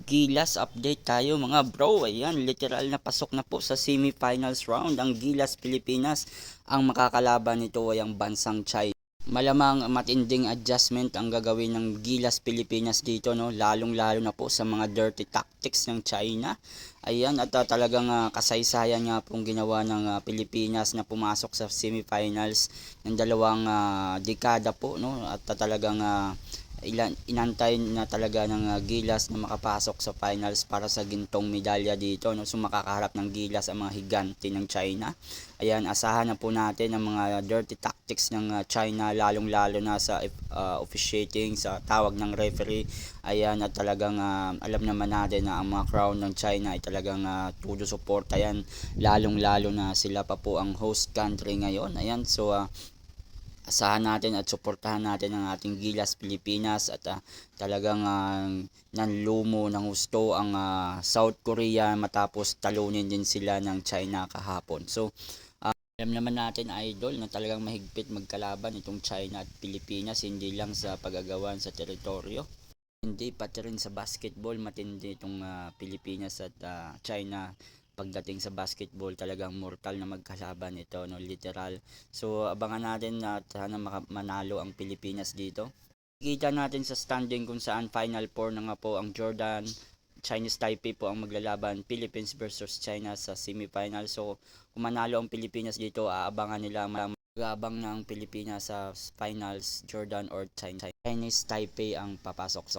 Gilas update tayo mga bro. Ayan, literal na pasok na po sa semi-finals round ang Gilas Pilipinas. Ang makakalaban nito ay ang bansang China. Malamang matinding adjustment ang gagawin ng Gilas Pilipinas dito, no? Lalong-lalo na po sa mga dirty tactics ng China. Ayan, at talagang kasaysayan nga pong ginawa ng Pilipinas na pumasok sa semifinals ng dalawang dekada po, no? At talagang inantay na talaga ng Gilas na makapasok sa finals para sa gintong medalya dito, no? So makakaharap ng Gilas ang mga higante ng China. Ayan, asahan na po natin ang mga dirty tactics ng China, lalong lalo na sa officiating, sa tawag ng referee. Ayan, at talagang alam naman natin na ang mga crown ng China ay talagang todo support. Ayan, lalong lalo na sila pa po ang host country ngayon. Ayan, so asahan natin at suportahan natin ang ating Gilas Pilipinas at talagang nanlumo ng husto ang South Korea matapos talunin din sila ng China kahapon. So alam naman natin idol na talagang mahigpit magkalaban itong China at Pilipinas, hindi lang sa pagagawan sa teritoryo, hindi pati rin sa basketball matindi itong Pilipinas at China. Pagdating sa basketball talagang mortal na magkalaban ito, no, literal. So abangan natin na sana manalo ang Pilipinas dito. Kita natin sa standing kung saan Final Four na nga po ang Jordan, Chinese Taipei po ang maglalaban, Philippines versus China sa semifinal. So kung manalo ang Pilipinas dito, aabangan nila magabang ng Pilipinas sa finals, Jordan or Chinese Taipei ang papasok. So